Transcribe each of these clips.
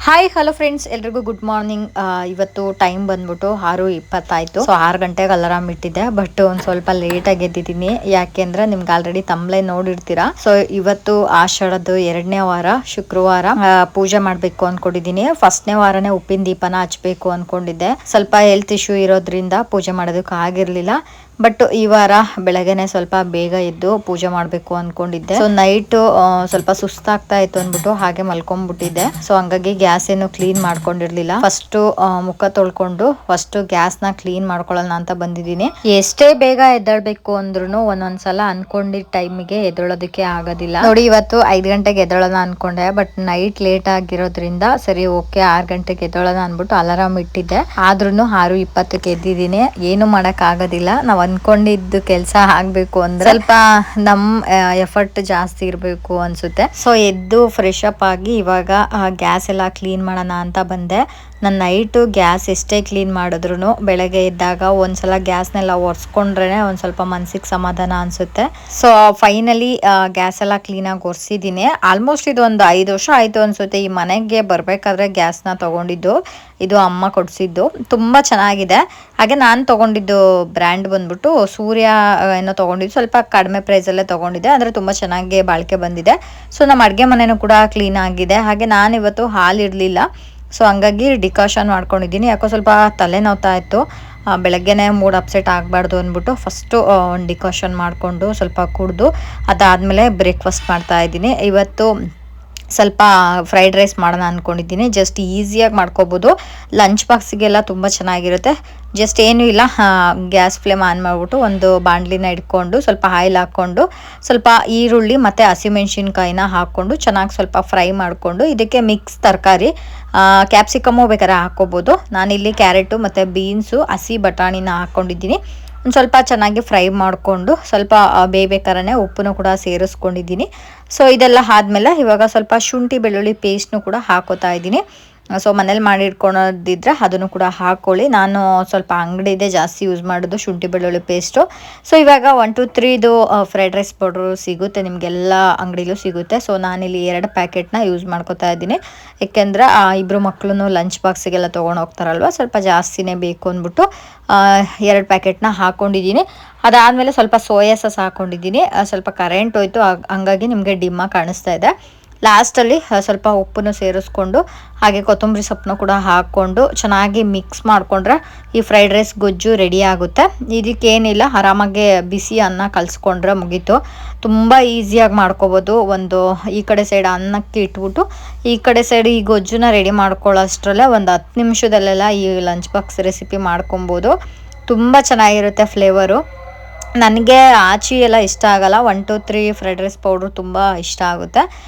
Hi hello friends, ಎಲ್ರಿಗೂ good morning. ಇವತ್ತು time ಬಂದ್ಬಿಟ್ಟು 6:20 ಆಯಿತು. ಸೊ 6 ಗಂಟೆಗೆ ಅಲಾರಾಮ್ ಇಟ್ಟಿದ್ದೆ, ಬಟ್ ಒಂದು ಸ್ವಲ್ಪ ಲೇಟಾಗಿ ಎದ್ದಿದ್ದೀನಿ. ಯಾಕೆಂದ್ರೆ ನಿಮ್ಗೆ ಆಲ್ರೆಡಿ ತಮ್ಲೇ ನೋಡಿರ್ತೀರಾ. ಸೊ ಇವತ್ತು ಆಷಾಢದ್ದು 2ನೇ ವಾರ, ಶುಕ್ರವಾರ ಪೂಜೆ ಮಾಡಬೇಕು ಅಂದ್ಕೊಂಡಿದ್ದೀನಿ. ಫಸ್ಟ್ನೇ ವಾರನೇ ಉಪ್ಪಿನ ದೀಪನ ಹಚ್ಬೇಕು ಅಂದ್ಕೊಂಡಿದ್ದೆ. ಸ್ವಲ್ಪ ಹೆಲ್ತ್ ಇಶ್ಯೂ ಇರೋದ್ರಿಂದ ಪೂಜೆ ಮಾಡೋದಕ್ಕೆ ಆಗಿರಲಿಲ್ಲ. ಬಟ್ ಈ ವಾರ ಬೆಳಗ್ಗೆನೆ ಸ್ವಲ್ಪ ಬೇಗ ಎದ್ದು ಪೂಜೆ ಮಾಡಬೇಕು ಅಂದ್ಕೊಂಡಿದ್ದೆ. ಸೊ ನೈಟ್ ಸ್ವಲ್ಪ ಸುಸ್ತಾಗ್ತಾ ಇತ್ತು ಅಂದ್ಬಿಟ್ಟು ಹಾಗೆ ಮಲ್ಕೊಂಡ್ಬಿಟ್ಟಿದ್ದೆ. ಸೊ ಹಂಗಾಗಿ ಗ್ಯಾಸ್ ಏನು ಕ್ಲೀನ್ ಮಾಡ್ಕೊಂಡಿರ್ಲಿಲ್ಲ. ಫಸ್ಟ್ ಮುಖ ತೊಳ್ಕೊಂಡು ಫಸ್ಟ್ ಗ್ಯಾಸ್ ನ ಕ್ಲೀನ್ ಮಾಡ್ಕೊಳ್ಳೋಣ ಅಂತ ಬಂದಿದ್ದೀನಿ. ಎಷ್ಟೇ ಬೇಗ ಎದ್ದೇಳ್ಬೇಕು ಅಂದ್ರೂ ಒಂದೊಂದ್ಸಲ ಅನ್ಕೊಂಡಿದ್ದ ಟೈಮಿಗೆ ಎದ್ದೇಳೋದಕ್ಕೆ ಆಗೋದಿಲ್ಲ. ನೋಡಿ, ಇವತ್ತು 5 ಗಂಟೆಗೆ ಎದ್ದೇಳೋಣ ಅನ್ಕೊಂಡೆ, ಬಟ್ ನೈಟ್ ಲೇಟ್ ಆಗಿರೋದ್ರಿಂದ ಸರಿ ಓಕೆ 6 ಗಂಟೆಗೆ ಎದ್ದೇಳೋಣ ಅನ್ಬಿಟ್ಟು ಅಲಾರಾಮ್ ಇಟ್ಟಿದ್ದೆ. ಆದ್ರೂ 6:20ಕ್ಕೆ ಎದ್ದಿದ್ದೀನಿ. ಏನು ಮಾಡಕ್ ಆಗೋದಿಲ್ಲ. ನಾವ್ ಅನ್ಕೊಂಡಿದ್ದು ಕೆಲಸ ಆಗ್ಬೇಕು ಅಂದ್ರೆ ಸ್ವಲ್ಪ ನಮ್ ಎಫರ್ಟ್ ಜಾಸ್ತಿ ಇರ್ಬೇಕು ಅನ್ಸುತ್ತೆ. ಸೊ ಎದ್ದು ಫ್ರೆಶ್ ಅಪ್ ಆಗಿ ಇವಾಗ ಗ್ಯಾಸ್ ಎಲ್ಲ ಕ್ಲೀನ್ ಮಾಡೋಣ ಅಂತ ಬಂದೆ. ನಾನು ನೈಟು ಗ್ಯಾಸ್ ಎಷ್ಟೇ ಕ್ಲೀನ್ ಮಾಡಿದ್ರು ಬೆಳಗ್ಗೆ ಎದ್ದಾಗ ಒಂದ್ಸಲ ಗ್ಯಾಸ್ನೆಲ್ಲ ಒರೆಸ್ಕೊಂಡ್ರೆ ಒಂದು ಸ್ವಲ್ಪ ಮನ್ಸಿಗೆ ಸಮಾಧಾನ ಅನ್ಸುತ್ತೆ. ಸೊ ಫೈನಲಿ ಗ್ಯಾಸ್ ಎಲ್ಲ ಕ್ಲೀನಾಗಿ ಒರೆಸಿದ್ದೀನಿ. ಆಲ್ಮೋಸ್ಟ್ ಇದು ಒಂದು 5 ವರ್ಷ ಆಯಿತು ಅನ್ಸುತ್ತೆ. ಈ ಮನೆಗೆ ಬರಬೇಕಾದ್ರೆ ಗ್ಯಾಸ್ನ ತೊಗೊಂಡಿದ್ದು. ಇದು ಅಮ್ಮ ಕೊಡಿಸಿದ್ದು. ತುಂಬ ಚೆನ್ನಾಗಿದೆ. ಹಾಗೆ ನಾನು ತೊಗೊಂಡಿದ್ದು ಬ್ರ್ಯಾಂಡ್ ಬಂದ್ಬಿಟ್ಟು ಸೂರ್ಯ ಏನೋ ತೊಗೊಂಡಿದ್ದು. ಸ್ವಲ್ಪ ಕಡಿಮೆ ಪ್ರೈಸಲ್ಲೇ ತೊಗೊಂಡಿದ್ದೆ, ಅಂದರೆ ತುಂಬ ಚೆನ್ನಾಗಿ ಬಾಳಿಕೆ ಬಂದಿದೆ. ಸೊ ನಮ್ಮ ಅಡುಗೆ ಮನೆಯೂ ಕೂಡ ಕ್ಲೀನ್ ಆಗಿದೆ. ಹಾಗೆ ನಾನು ಇವತ್ತು ಹಾಲು ಇರಲಿಲ್ಲ, ಸೊ ಹಂಗಾಗಿ ಡಿಕಾಷನ್ ಮಾಡ್ಕೊಂಡಿದ್ದೀನಿ. ಯಾಕೋ ಸ್ವಲ್ಪ ತಲೆ ನೋವ್ತಾ ಇತ್ತು. ಬೆಳಗ್ಗೆನೇ ಮೂಡ್ ಅಪ್ಸೆಟ್ ಆಗಬಾರ್ದು ಅಂದ್ಬಿಟ್ಟು ಫಸ್ಟು ಒಂದು ಡಿಕಾಷನ್ ಮಾಡಿಕೊಂಡು ಸ್ವಲ್ಪ ಕುಡಿದು ಅದಾದಮೇಲೆ ಬ್ರೇಕ್ಫಾಸ್ಟ್ ಮಾಡ್ತಾ ಇದ್ದೀನಿ. ಇವತ್ತು ಸ್ವಲ್ಪ ಫ್ರೈಡ್ ರೈಸ್ ಮಾಡೋಣ ಅಂದ್ಕೊಂಡಿದ್ದೀನಿ. ಜಸ್ಟ್ ಈಸಿಯಾಗಿ ಮಾಡ್ಕೋಬೋದು. ಲಂಚ್ ಬಾಕ್ಸಿಗೆಲ್ಲ ತುಂಬ ಚೆನ್ನಾಗಿರುತ್ತೆ. ಜಸ್ಟ್ ಏನೂ ಇಲ್ಲ, ಗ್ಯಾಸ್ ಫ್ಲೇಮ್ ಆನ್ ಮಾಡಿಬಿಟ್ಟು ಒಂದು ಬಾಣಲಿನ ಇಟ್ಕೊಂಡು ಸ್ವಲ್ಪ ಆಯಿಲ್ ಹಾಕ್ಕೊಂಡು ಸ್ವಲ್ಪ ಈರುಳ್ಳಿ ಮತ್ತು ಹಸಿಮೆಣ್ಸಿನ್ಕಾಯಿನ ಹಾಕ್ಕೊಂಡು ಚೆನ್ನಾಗಿ ಸ್ವಲ್ಪ ಫ್ರೈ ಮಾಡಿಕೊಂಡು ಇದಕ್ಕೆ ಮಿಕ್ಸ್ ತರಕಾರಿ ಕ್ಯಾಪ್ಸಿಕಮ್ಮು ಬೇಕಾದ್ರೆ ಹಾಕ್ಕೋಬೋದು. ನಾನಿಲ್ಲಿ ಕ್ಯಾರೆಟು ಮತ್ತು ಬೀನ್ಸು ಹಸಿ ಬಟಾಣಿನ ಹಾಕ್ಕೊಂಡಿದ್ದೀನಿ. ಒಂದು ಸ್ವಲ್ಪ ಚೆನ್ನಾಗಿ ಫ್ರೈ ಮಾಡಿಕೊಂಡು ಸ್ವಲ್ಪ ಬೇಯ್ಬೇಕಾದ್ರೆ ಉಪ್ಪನ್ನು ಕೂಡ ಸೇರಿಸ್ಕೊಂಡಿದ್ದೀನಿ. ಸೊ ಇದೆಲ್ಲ ಆದಮೇಲೆ ಇವಾಗ ಸ್ವಲ್ಪ ಶುಂಠಿ ಬೆಳ್ಳುಳ್ಳಿ ಪೇಸ್ಟ್ನು ಕೂಡ ಹಾಕೋತಾ ಇದ್ದೀನಿ. ಸೊ ಮನೇಲಿ ಮಾಡಿಟ್ಕೊಳೋದಿದ್ರೆ ಅದನ್ನು ಕೂಡ ಹಾಕ್ಕೊಳ್ಳಿ. ನಾನು ಸ್ವಲ್ಪ ಅಂಗಡಿದೆ ಜಾಸ್ತಿ ಯೂಸ್ ಮಾಡೋದು ಶುಂಠಿ ಬೆಳ್ಳುಳ್ಳಿ ಪೇಸ್ಟು. ಸೊ ಇವಾಗ 1 2 3 ಫ್ರೈಡ್ ರೈಸ್ ಪೌಡ್ರು ಸಿಗುತ್ತೆ, ನಿಮಗೆಲ್ಲ ಅಂಗಡಿಲೂ ಸಿಗುತ್ತೆ. ಸೊ ನಾನಿಲ್ಲಿ 2 ಪ್ಯಾಕೆಟ್ನ ಯೂಸ್ ಮಾಡ್ಕೋತಾ ಇದ್ದೀನಿ. ಏಕೆಂದರೆ ಇಬ್ಬರು ಮಕ್ಕಳು ಲಂಚ್ ಬಾಕ್ಸಿಗೆಲ್ಲ ತೊಗೊಂಡು ಹೋಗ್ತಾರಲ್ವ, ಸ್ವಲ್ಪ ಜಾಸ್ತಿನೇ ಬೇಕು ಅಂದ್ಬಿಟ್ಟು 2 ಪ್ಯಾಕೆಟ್ನ ಹಾಕ್ಕೊಂಡಿದ್ದೀನಿ. ಅದಾದಮೇಲೆ ಸ್ವಲ್ಪ ಸೋಯಾ ಸಾಸ್ ಹಾಕ್ಕೊಂಡಿದ್ದೀನಿ. ಸ್ವಲ್ಪ ಕರೆಂಟ್ ಹೋಯ್ತು, ಹಂಗಾಗಿ ನಿಮಗೆ ಡಿಮ್ಮಾಗಿ ಕಾಣಿಸ್ತಾ ಇದೆ. ಲಾಸ್ಟಲ್ಲಿ ಸ್ವಲ್ಪ ಉಪ್ಪನ್ನು ಸೇರಿಸ್ಕೊಂಡು ಹಾಗೆ ಕೊತ್ತಂಬರಿ ಸೊಪ್ಪನ್ನು ಕೂಡ ಹಾಕ್ಕೊಂಡು ಚೆನ್ನಾಗಿ ಮಿಕ್ಸ್ ಮಾಡಿಕೊಂಡ್ರೆ ಈ ಫ್ರೈಡ್ ರೈಸ್ ಗೊಜ್ಜು ರೆಡಿ ಆಗುತ್ತೆ. ಇದಕ್ಕೇನಿಲ್ಲ, ಆರಾಮಾಗಿ ಬಿಸಿ ಅನ್ನ ಕಲಿಸ್ಕೊಂಡ್ರೆ ಮುಗೀತು. ತುಂಬ ಈಸಿಯಾಗಿ ಮಾಡ್ಕೋಬೋದು. ಒಂದು ಈ ಕಡೆ ಸೈಡ್ ಅನ್ನಕ್ಕೆ ಇಟ್ಬಿಟ್ಟು ಈ ಕಡೆ ಸೈಡ್ ಈ ಗೊಜ್ಜನ್ನ ರೆಡಿ ಮಾಡ್ಕೊಳ್ಳೋಷ್ಟರಲ್ಲೇ ಒಂದು 10 ನಿಮಿಷದಲ್ಲೆಲ್ಲ ಈ ಲಂಚ್ ಬಾಕ್ಸ್ ರೆಸಿಪಿ ಮಾಡ್ಕೊಬೋದು. ತುಂಬ ಚೆನ್ನಾಗಿರುತ್ತೆ ಫ್ಲೇವರು. ನನಗೆ ಆಚಿ ಎಲ್ಲ ಇಷ್ಟ ಆಗಲ್ಲ. 1 2 3 ಫ್ರೈಡ್ ರೈಸ್ ಪೌಡ್ರು ತುಂಬ ಇಷ್ಟ ಆಗುತ್ತೆ.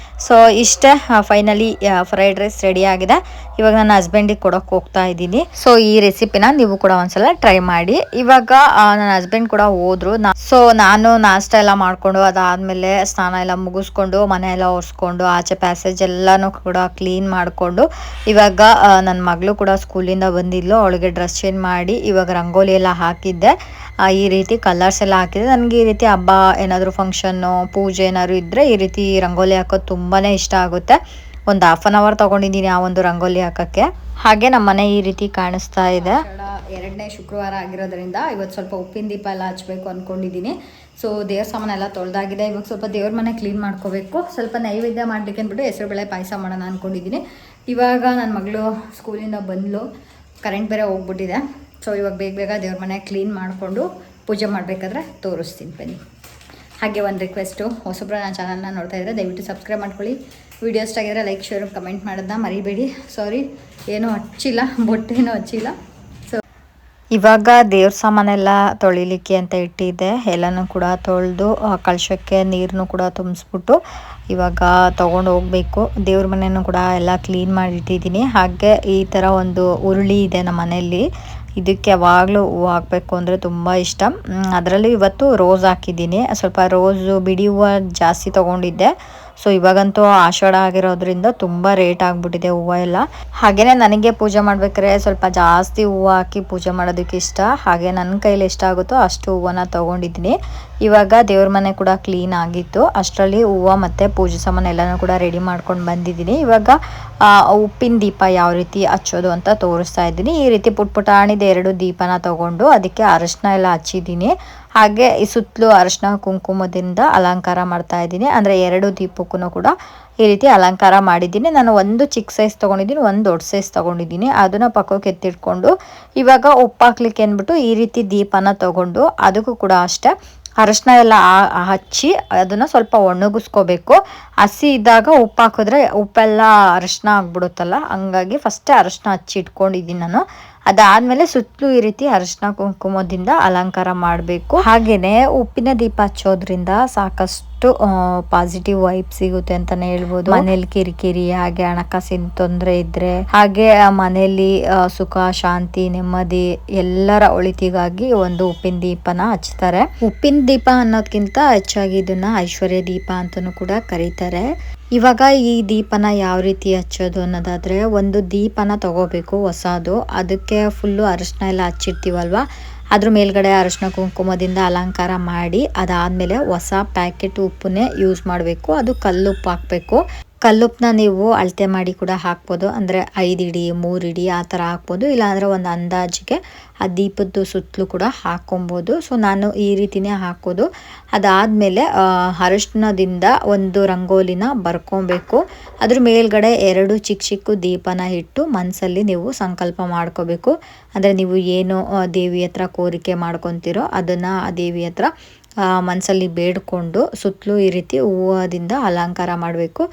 ಸೊ ಇಷ್ಟೇ, ಫೈನಲಿ ಫ್ರೈಡ್ ರೈಸ್ ರೆಡಿ ಆಗಿದೆ. ಇವಾಗ ನನ್ನ ಹಸ್ಬೆಂಡಿಗೆ ಕೊಡೋಕೆ ಹೋಗ್ತಾ ಇದ್ದೀನಿ. ಸೊ ಈ ರೆಸಿಪಿನ ನೀವು ಕೂಡ ಒಂದ್ಸಲ ಟ್ರೈ ಮಾಡಿ. ಇವಾಗ ನನ್ನ ಹಸ್ಬೆಂಡ್ ಕೂಡ ಹೋದ್ರು. ಸೊ ನಾನು ನಾಷ್ಟ ಎಲ್ಲ ಮಾಡಿಕೊಂಡು ಅದಾದಮೇಲೆ ಸ್ನಾನ ಎಲ್ಲ ಮುಗಿಸ್ಕೊಂಡು ಮನೆ ಎಲ್ಲ ಒರೆಸ್ಕೊಂಡು ಆಚೆ ಪ್ಯಾಸೇಜ್ ಎಲ್ಲನೂ ಕೂಡ ಕ್ಲೀನ್ ಮಾಡಿಕೊಂಡು ಇವಾಗ ನನ್ನ ಮಗಳು ಕೂಡ ಸ್ಕೂಲಿಂದ ಬಂದಿದ್ಲು. ಅವಳಿಗೆ ಡ್ರೆಸ್ ಚೇಂಜ್ ಮಾಡಿ ಇವಾಗ ರಂಗೋಲಿ ಎಲ್ಲ ಹಾಕಿದ್ದೆ. ಈ ರೀತಿ ಕಲರ್ಸ್ ಎಲ್ಲ ಹಾಕಿದೆ. ನನಗೆ ಈ ರೀತಿ ಹಬ್ಬ ಏನಾದರೂ ಫಂಕ್ಷನ್ನು ಪೂಜೆ ಏನಾದ್ರು ಇದ್ದರೆ ಈ ರೀತಿ ರಂಗೋಲಿ ಹಾಕೋದು ತುಂಬಾ ಇಷ್ಟ ಆಗುತ್ತೆ. ಒಂದು 1/2 hour ತೊಗೊಂಡಿದ್ದೀನಿ ಆ ಒಂದು ರಂಗೋಲಿ ಹಾಕೋಕ್ಕೆ. ಹಾಗೆ ನಮ್ಮ ಮನೆ ಈ ರೀತಿ ಕಾಣಿಸ್ತಾ ಇದೆ. 2ನೇ ಶುಕ್ರವಾರ ಆಗಿರೋದ್ರಿಂದ ಇವತ್ತು ಸ್ವಲ್ಪ ಉಪ್ಪಿನ ದೀಪ ಎಲ್ಲ ಹಚ್ಬೇಕು ಅಂದ್ಕೊಂಡಿದ್ದೀನಿ. ಸೊ ದೇವ್ರ ಸಾಮಾನೆಲ್ಲ ತೊಳೆದಾಗಿದೆ. ಇವಾಗ ಸ್ವಲ್ಪ ದೇವ್ರ ಮನೆ ಕ್ಲೀನ್ ಮಾಡ್ಕೋಬೇಕು. ಸ್ವಲ್ಪ ನೈವೇದ್ಯ ಮಾಡಲಿಕ್ಕೆ ಅಂದ್ಬಿಟ್ಟು ಹೆಸರುಬೇಳೆ ಪಾಯಸ ಮಾಡೋಣ ಅಂದ್ಕೊಂಡಿದ್ದೀನಿ. ಇವಾಗ ನನ್ನ ಮಗಳು ಸ್ಕೂಲಿಂದ ಬಂದಳು, ಕರೆಂಟ್ ಬೇರೆ ಹೋಗ್ಬಿಟ್ಟಿದೆ. ಸೊ ಇವಾಗ ಬೇಗ ದೇವ್ರ ಮನೆ ಕ್ಲೀನ್ ಮಾಡಿಕೊಂಡು ಪೂಜೆ ಮಾಡಬೇಕಾದ್ರೆ ತೋರಿಸ್ತೀನಿ ಬನ್ನಿ. ಹಾಗೆ ಒಂದು ರಿಕ್ವೆಸ್ಟು, ಹೊಸಬ್ರು ನನ್ನ ಚಾನಲ್ನ ನೋಡ್ತಾ ಇದ್ದರೆ ದಯವಿಟ್ಟು ಸಬ್ಸ್ಕ್ರೈಬ್ ಮಾಡ್ಕೊಳ್ಳಿ. ವಿಡಿಯೋ ಇಷ್ಟ ಆಗಿದ್ರೆ ಲೈಕ್ ಶೇರ್ ಕಮೆಂಟ್ ಮಾಡೋದನ್ನ ಮರಿಬೇಡಿ. ಸಾರಿ, ಏನೂ ಹಚ್ಚಿಲ್ಲ, ಬೊಟ್ಟೇನೂ ಹಚ್ಚಿಲ್ಲ. ಸೊ ಇವಾಗ ದೇವ್ರ ಸಾಮಾನೆಲ್ಲ ತೊಳಿಲಿಕ್ಕೆ ಅಂತ ಇಟ್ಟಿದ್ದೆ. ಎಲ್ಲನೂ ಕೂಡ ತೊಳೆದು ಕಳಶಕ್ಕೆ ನೀರನ್ನು ಕೂಡ ತುಂಬಿಸ್ಬಿಟ್ಟು ಇವಾಗ ತೊಗೊಂಡು ಹೋಗಬೇಕು. ದೇವ್ರ ಮನೆಯೂ ಕೂಡ ಎಲ್ಲ ಕ್ಲೀನ್ ಮಾಡಿಟ್ಟಿದ್ದೀನಿ. ಹಾಗೆ ಈ ಥರ ಒಂದು ಉರುಳಿ ಇದೆ ನಮ್ಮ ಮನೆಯಲ್ಲಿ. ಇದಕ್ಕೆ ಯಾವಾಗಲೂ ಹೂವು ಹಾಕಬೇಕು ಅಂದರೆ ತುಂಬ ಇಷ್ಟ. ಅದರಲ್ಲೂ ಇವತ್ತು ರೋಸ್ ಹಾಕಿದ್ದೀನಿ. ಸ್ವಲ್ಪ ರೋಸು ಬಿಡಿ ಹೂವು ಜಾಸ್ತಿ ತೊಗೊಂಡಿದ್ದೆ. ಸೊ ಇವಾಗಂತೂ ಆಷಾಢ ಆಗಿರೋದ್ರಿಂದ ತುಂಬ ರೇಟ್ ಆಗಿಬಿಟ್ಟಿದೆ ಹೂವು ಎಲ್ಲ. ಹಾಗೆಯೇ ನನಗೆ ಪೂಜೆ ಮಾಡ್ಬೇಕಾದ್ರೆ ಸ್ವಲ್ಪ ಜಾಸ್ತಿ ಹೂವು ಹಾಕಿ ಪೂಜೆ ಮಾಡೋದಕ್ಕೆ ಇಷ್ಟ. ಹಾಗೆ ನನ್ನ ಕೈಲಿ ಎಷ್ಟಾಗುತ್ತೋ ಅಷ್ಟು ಹೂವನ್ನ ತೊಗೊಂಡಿದ್ದೀನಿ. ಇವಾಗ ದೇವ್ರ ಮನೆ ಕೂಡ ಕ್ಲೀನ್ ಆಗಿತ್ತು, ಅಷ್ಟರಲ್ಲಿ ಹೂವು ಮತ್ತು ಪೂಜೆ ಸಾಮಾನು ಎಲ್ಲನೂ ಕೂಡ ರೆಡಿ ಮಾಡ್ಕೊಂಡು ಬಂದಿದ್ದೀನಿ. ಇವಾಗ ಉಪ್ಪಿನ ದೀಪ ಯಾವ ರೀತಿ ಹಚ್ಚೋದು ಅಂತ ತೋರಿಸ್ತಾ ಇದ್ದೀನಿ. ಈ ರೀತಿ ಪುಟ್ಪುಟಾಣಿದ 2 ದೀಪನ ತಗೊಂಡು ಅದಕ್ಕೆ ಅರಶಿನ ಎಲ್ಲ ಹಚ್ಚಿದ್ದೀನಿ. ಹಾಗೆ ಈ ಸುತ್ತಲೂ ಅರಶಿನ ಕುಂಕುಮದಿಂದ ಅಲಂಕಾರ ಮಾಡ್ತಾ ಇದ್ದೀನಿ. ಅಂದರೆ 2 ದೀಪಕ್ಕೂ ಕೂಡ ಈ ರೀತಿ ಅಲಂಕಾರ ಮಾಡಿದ್ದೀನಿ. ನಾನು ಒಂದು ಚಿಕ್ಕ ಸೈಜ್ ತೊಗೊಂಡಿದ್ದೀನಿ, ಒಂದು ದೊಡ್ಡ ಸೈಜ್ ತೊಗೊಂಡಿದ್ದೀನಿ. ಅದನ್ನು ಪಕ್ಕಕ್ಕೆ ಎತ್ತಿಟ್ಕೊಂಡು ಇವಾಗ ಉಪ್ಪು ಹಾಕ್ಲಿಕ್ಕೆ ಅಂದ್ಬಿಟ್ಟು ಈ ರೀತಿ ದೀಪನ ತೊಗೊಂಡು ಅದಕ್ಕೂ ಕೂಡ ಅಷ್ಟೇ ಅರಶಿನ ಎಲ್ಲ ಹಚ್ಚಿ ಅದನ್ನು ಸ್ವಲ್ಪ ಒಣಗಿಸ್ಕೋಬೇಕು. ಹಸಿ ಇದ್ದಾಗ ಉಪ್ಪು ಹಾಕಿದ್ರೆ ಉಪ್ಪೆಲ್ಲ ಅರಶಿನ ಆಗ್ಬಿಡುತ್ತಲ್ಲ, ಹಂಗಾಗಿ ಫಸ್ಟೇ ಅರಶಿನ ಹಚ್ಚಿ ಇಟ್ಕೊಂಡಿದ್ದೀನಿ ನಾನು. ಅದಾದಮೇಲೆ ಸುತ್ತಲೂ ಈ ರೀತಿ ಅರಶಿನ ಕುಂಕುಮದಿಂದ ಅಲಂಕಾರ ಮಾಡಬೇಕು. ಹಾಗೆಯೇ ಉಪ್ಪಿನ ದೀಪ ಹಚ್ಚೋದ್ರಿಂದ ಸಾಕಷ್ಟು ಪಾಸಿಟಿವ್ ವೈಬ್ ಸಿಗುತ್ತೆ ಅಂತಾನೆ ಹೇಳ್ಬೋದು. ಮನೇಲಿ ಕಿರಿಕಿರಿ ಹಾಗೆ ಹಣಕಾಸಿನ ತೊಂದರೆ ಇದ್ರೆ ಹಾಗೆ ಮನೆಯಲ್ಲಿ ಸುಖ ಶಾಂತಿ ನೆಮ್ಮದಿ ಎಲ್ಲರ ಒಳಿತಿಗಾಗಿ ಒಂದು ಉಪ್ಪಿನ ದೀಪನ ಹಚ್ತಾರೆ. ಉಪ್ಪಿನ ದೀಪ ಅನ್ನೋದಕ್ಕಿಂತ ಹೆಚ್ಚಾಗಿ ಇದನ್ನ ಐಶ್ವರ್ಯ ದೀಪ ಅಂತಾನೂ ಕೂಡ ಕರೀತಾರೆ. ಇವಾಗ ಈ ದೀಪನ ಯಾವ ರೀತಿ ಹಚ್ಚೋದು ಅನ್ನೋದಾದ್ರೆ, ಒಂದು ದೀಪನ ತಗೋಬೇಕು ಹೊಸದು, ಅದಕ್ಕೆ ಫುಲ್ಲು ಅರಶಿನ ಎಲ್ಲ ಹಚ್ಚಿರ್ತೀವಲ್ವ, ಅದ್ರ ಮೇಲ್ಗಡೆ ಅರಶಿನ ಕುಂಕುಮದಿಂದ ಅಲಂಕಾರ ಮಾಡಿ ಅದಾದಮೇಲೆ ಹೊಸ ಪ್ಯಾಕೆಟ್ ಉಪ್ಪನ್ನೇ ಯೂಸ್ ಮಾಡಬೇಕು. ಅದು ಕಲ್ಲುಪ್ಪು ಹಾಕಬೇಕು. ಕಲ್ಲುಪ್ಪನ್ನ ನೀವು ಅಳತೆ ಮಾಡಿ ಕೂಡ ಹಾಕ್ಬೋದು. ಅಂದರೆ 5 ಇಡಿ 3 ಇಡಿ ಆ ಥರ ಹಾಕ್ಬೋದು. ಇಲ್ಲಾಂದರೆ ಒಂದು ಅಂದಾಜಿಗೆ ಆ ದೀಪದ್ದು ಸುತ್ತಲೂ ಕೂಡ ಹಾಕ್ಕೊಬೋದು. ಸೊ ನಾನು ಈ ರೀತಿನೇ ಹಾಕೋದು. ಅದಾದಮೇಲೆ ಅರಶಿನದಿಂದ ಒಂದು ರಂಗೋಲಿನ ಬರ್ಕೊಬೇಕು. ಅದ್ರ ಮೇಲ್ಗಡೆ 2 ಚಿಕ್ಕ ಚಿಕ್ಕ ದೀಪನ ಇಟ್ಟು ಮನಸ್ಸಲ್ಲಿ ನೀವು ಸಂಕಲ್ಪ ಮಾಡ್ಕೋಬೇಕು. ಅಂದರೆ ನೀವು ಏನು ದೇವಿ ಹತ್ರ ಕೋರಿಕೆ ಮಾಡ್ಕೊತೀರೋ ಅದನ್ನು ಆ ದೇವಿ ಹತ್ರ ಮನಸ್ಸಲ್ಲಿ ಬೇಡ್ಕೊಂಡು ಸುತ್ತಲೂ ಈ ರೀತಿ ಹೂವದಿಂದ ಅಲಂಕಾರ ಮಾಡಬೇಕು.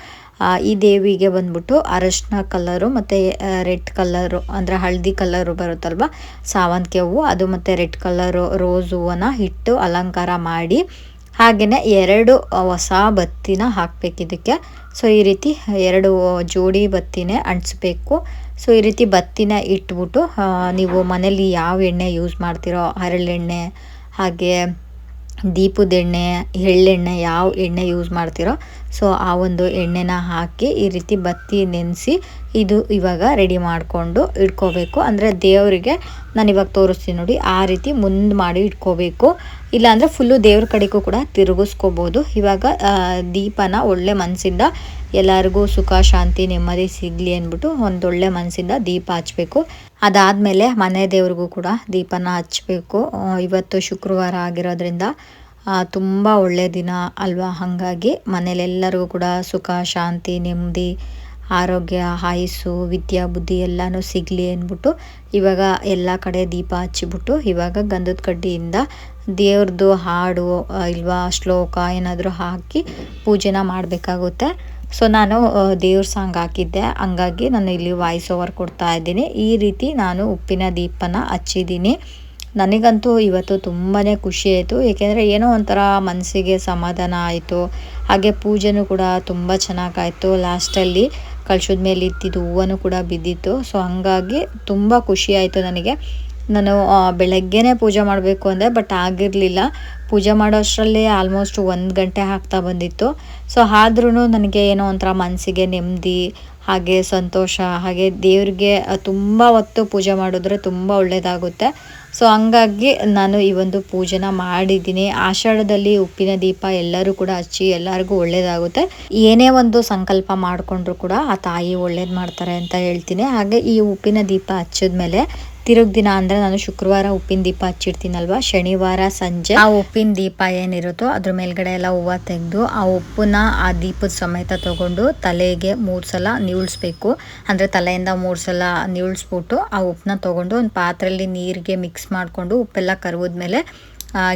ಈ ದೇವಿಗೆ ಬಂದ್ಬಿಟ್ಟು ಅರಶಿನ ಕಲರು ಮತ್ತು ರೆಡ್ ಕಲರು ಅಂದರೆ ಹಳದಿ ಕಲರು ಬರುತ್ತಲ್ವ ಸಾವಂತಿಗೆ ಹೂವು, ಅದು ಮತ್ತು ರೆಡ್ ಕಲರು ರೋಸ್ ಹೂವನ್ನ ಇಟ್ಟು ಅಲಂಕಾರ ಮಾಡಿ ಹಾಗೆಯೇ 2 ಹೊಸ ಬತ್ತಿನ ಹಾಕಬೇಕು ಇದಕ್ಕೆ. ಸೊ ಈ ರೀತಿ 2 ಜೋಡಿ ಬತ್ತಿನೇ ಅಂಟಿಸ್ಬೇಕು. ಸೊ ಈ ರೀತಿ ಬತ್ತಿನ ಇಟ್ಬಿಟ್ಟು ನೀವು ಮನೇಲಿ ಯಾವ ಎಣ್ಣೆ ಯೂಸ್ ಮಾಡ್ತೀರೋ, ಹರಳೆಣ್ಣೆ ಹಾಗೆ ದೀಪದ ಎಣ್ಣೆ, ಎಳ್ಳೆಣ್ಣೆ, ಯಾವ ಎಣ್ಣೆ ಯೂಸ್ ಮಾಡ್ತೀರೋ ಸೊ ಆ ಒಂದು ಎಣ್ಣೆನ ಹಾಕಿ ಈ ರೀತಿ ಬತ್ತಿ ನೆನೆಸಿ ಇದು ಇವಾಗ ರೆಡಿ ಮಾಡಿಕೊಂಡು ಇಟ್ಕೋಬೇಕು. ಅಂದರೆ ದೇವರಿಗೆ ನಾನು ಇವಾಗ ತೋರಿಸ್ತೀನಿ ನೋಡಿ, ಆ ರೀತಿ ಮುಂದೆ ಮಾಡಿ ಇಟ್ಕೋಬೇಕು. ಇಲ್ಲಾಂದರೆ ಫುಲ್ಲು ದೇವ್ರ ಕಡೆಗೂ ಕೂಡ ತಿರುಗಿಸ್ಕೋಬೋದು. ಇವಾಗ ದೀಪನ ಒಳ್ಳೆ ಮನಸ್ಸಿಂದ ಎಲ್ಲರಿಗೂ ಸುಖ ಶಾಂತಿ ನೆಮ್ಮದಿ ಸಿಗಲಿ ಅಂದ್ಬಿಟ್ಟು ಒಂದೊಳ್ಳೆ ಮನಸ್ಸಿಂದ ದೀಪ ಹಚ್ಚಬೇಕು. ಅದಾದಮೇಲೆ ಮನೆ ದೇವ್ರಿಗೂ ಕೂಡ ದೀಪನ ಹಚ್ಚಬೇಕು. ಇವತ್ತು ಶುಕ್ರವಾರ ಆಗಿರೋದ್ರಿಂದ ತುಂಬ ಒಳ್ಳೆಯ ದಿನ ಅಲ್ವಾ, ಹಾಗಾಗಿ ಮನೇಲೆಲ್ಲರಿಗೂ ಕೂಡ ಸುಖ ಶಾಂತಿ ನೆಮ್ಮದಿ ಆರೋಗ್ಯ ಆಯುಸ್ಸು ವಿದ್ಯಾ ಬುದ್ಧಿ ಎಲ್ಲನೂ ಸಿಗಲಿ ಅಂದ್ಬಿಟ್ಟು ಇವಾಗ ಎಲ್ಲ ಕಡೆ ದೀಪ ಹಚ್ಚಿಬಿಟ್ಟು ಇವಾಗ ಗಂಧದ ಕಡ್ಡಿಯಿಂದ ದೇವ್ರದ್ದು ಹಾಡು ಇಲ್ವಾ ಶ್ಲೋಕ ಏನಾದರೂ ಹಾಕಿ ಪೂಜೆನ ಮಾಡಬೇಕಾಗುತ್ತೆ. ಸೊ ನಾನು ದೇವ್ರ ಸಾಂಗ್ ಹಾಕಿದ್ದೆ, ಹಂಗಾಗಿ ನಾನು ಇಲ್ಲಿ ವಾಯ್ಸ್ ಓವರ್ ಕೊಡ್ತಾ ಇದ್ದೀನಿ. ಈ ರೀತಿ ನಾನು ಉಪ್ಪಿನ ದೀಪನ ಹಚ್ಚಿದ್ದೀನಿ. ನನಗಂತೂ ಇವತ್ತು ತುಂಬಾ ಖುಷಿ ಆಯಿತು. ಏಕೆಂದರೆ ಏನೋ ಒಂಥರ ಮನಸ್ಸಿಗೆ ಸಮಾಧಾನ ಆಯಿತು. ಹಾಗೆ ಪೂಜೆನೂ ಕೂಡ ತುಂಬ ಚೆನ್ನಾಗಾಯಿತು. ಲಾಸ್ಟಲ್ಲಿ ಕಳಶದ ಮೇಲೆ ಇತ್ತಿದ್ದು ಹೂವನು ಕೂಡ ಬಿದ್ದಿತ್ತು. ಸೊ ಹಂಗಾಗಿ ತುಂಬ ಖುಷಿ ಆಯಿತು ನನಗೆ. ನಾನು ಬೆಳಗ್ಗೆನೇ ಪೂಜೆ ಮಾಡಬೇಕು ಅಂದೆ, ಬಟ್ ಆಗಿರಲಿಲ್ಲ. ಪೂಜೆ ಮಾಡೋ ಅಷ್ಟರಲ್ಲಿ ಆಲ್ಮೋಸ್ಟ್ 1 ಗಂಟೆ ಆಗ್ತಾ ಬಂದಿತ್ತು. ಸೊ ಆದ್ರೂ ನನಗೆ ಏನೋ ಒಂಥರ ಮನಸ್ಸಿಗೆ ನೆಮ್ಮದಿ ಹಾಗೆ ಸಂತೋಷ, ಹಾಗೆ ದೇವ್ರಿಗೆ ತುಂಬ ಹೊತ್ತು ಪೂಜೆ ಮಾಡಿದ್ರೆ ತುಂಬ ಒಳ್ಳೆಯದಾಗುತ್ತೆ. ಸೊ ಹಂಗಾಗಿ ನಾನು ಈ ಒಂದು ಪೂಜೆನ ಮಾಡಿದ್ದೀನಿ. ಆಷಾಢದಲ್ಲಿ ಉಪ್ಪಿನ ದೀಪ ಎಲ್ಲರೂ ಕೂಡ ಹಚ್ಚಿ ಎಲ್ಲರಿಗೂ ಒಳ್ಳೆಯದಾಗುತ್ತೆ. ಏನೇ ಒಂದು ಸಂಕಲ್ಪ ಮಾಡಿಕೊಂಡ್ರು ಕೂಡ ಆ ತಾಯಿ ಒಳ್ಳೇದು ಮಾಡ್ತಾರೆ ಅಂತ ಹೇಳ್ತೀನಿ. ಹಾಗೆ ಈ ಉಪ್ಪಿನ ದೀಪ ಹಚ್ಚಿದ್ಮೇಲೆ ತಿರುಗ್ ದಿನ ಅಂದರೆ ನಾನು ಶುಕ್ರವಾರ ಉಪ್ಪಿನ ದೀಪ ಹಚ್ಚಿರ್ತೀನಲ್ವ, ಶನಿವಾರ ಸಂಜೆ ಆ ಉಪ್ಪಿನ ದೀಪ ಏನಿರುತ್ತೋ ಅದ್ರ ಮೇಲ್ಗಡೆ ಎಲ್ಲ ಹೂವು ತೆಗೆದು ಆ ಉಪ್ಪನ್ನ ಆ ದೀಪದ ಸಮೇತ ತಗೊಂಡು ತಲೆಗೆ 3 ಸಲ ನಿವುಳಿಸ್ಬೇಕು. ಅಂದರೆ ತಲೆಯಿಂದ 3 ಸಲ ನಿವುಳಿಸ್ಬಿಟ್ಟು ಆ ಉಪ್ಪನ್ನ ತೊಗೊಂಡು ಒಂದು ಪಾತ್ರೆಯಲ್ಲಿ ನೀರಿಗೆ ಮಿಕ್ಸ್ ಮಾಡಿಕೊಂಡು ಉಪ್ಪೆಲ್ಲ ಕರಗಿದ್ಮೇಲೆ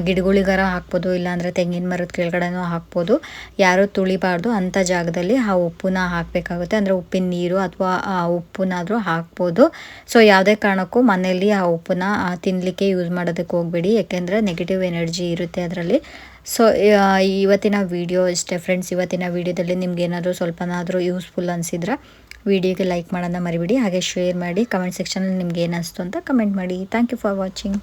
ಗಿಡಗಳಿಗಾರ ಹಾಕ್ಬೋದು, ಇಲ್ಲಾಂದರೆ ತೆಂಗಿನ ಮರದ ಕೆಳಗಡೆನೂ ಹಾಕ್ಬೋದು. ಯಾರೂ ತುಳಿಬಾರ್ದು ಅಂಥ ಜಾಗದಲ್ಲಿ ಆ ಉಪ್ಪನ್ನ ಹಾಕಬೇಕಾಗುತ್ತೆ. ಅಂದರೆ ಉಪ್ಪಿನ ನೀರು ಅಥವಾ ಉಪ್ಪನ್ನಾದರೂ ಹಾಕ್ಬೋದು. ಸೊ ಯಾವುದೇ ಕಾರಣಕ್ಕೂ ಮನೆಯಲ್ಲಿ ಆ ಉಪ್ಪನ್ನ ತಿನ್ನಲಿಕ್ಕೆ ಯೂಸ್ ಮಾಡೋದಕ್ಕೆ ಹೋಗಬೇಡಿ, ಯಾಕೆಂದರೆ ನೆಗೆಟಿವ್ ಎನರ್ಜಿ ಇರುತ್ತೆ ಅದರಲ್ಲಿ. ಸೊ ಇವತ್ತಿನ ವಿಡಿಯೋ ಇಷ್ಟೇ ಫ್ರೆಂಡ್ಸ್. ಇವತ್ತಿನ ವಿಡಿಯೋದಲ್ಲಿ ನಿಮ್ಗೆ ಏನಾದರೂ ಸ್ವಲ್ಪನಾದರೂ ಯೂಸ್ಫುಲ್ ಅನಿಸಿದ್ರೆ ವಿಡಿಯೋಗೆ ಲೈಕ್ ಮಾಡೋದನ್ನ ಮರಿಬೇಡಿ. ಹಾಗೆ ಶೇರ್ ಮಾಡಿ, ಕಮೆಂಟ್ ಸೆಕ್ಷನಲ್ಲಿ ನಿಮ್ಗೆ ಏನು ಅನಿಸ್ತು ಅಂತ ಕಮೆಂಟ್ ಮಾಡಿ. Thank you for watching.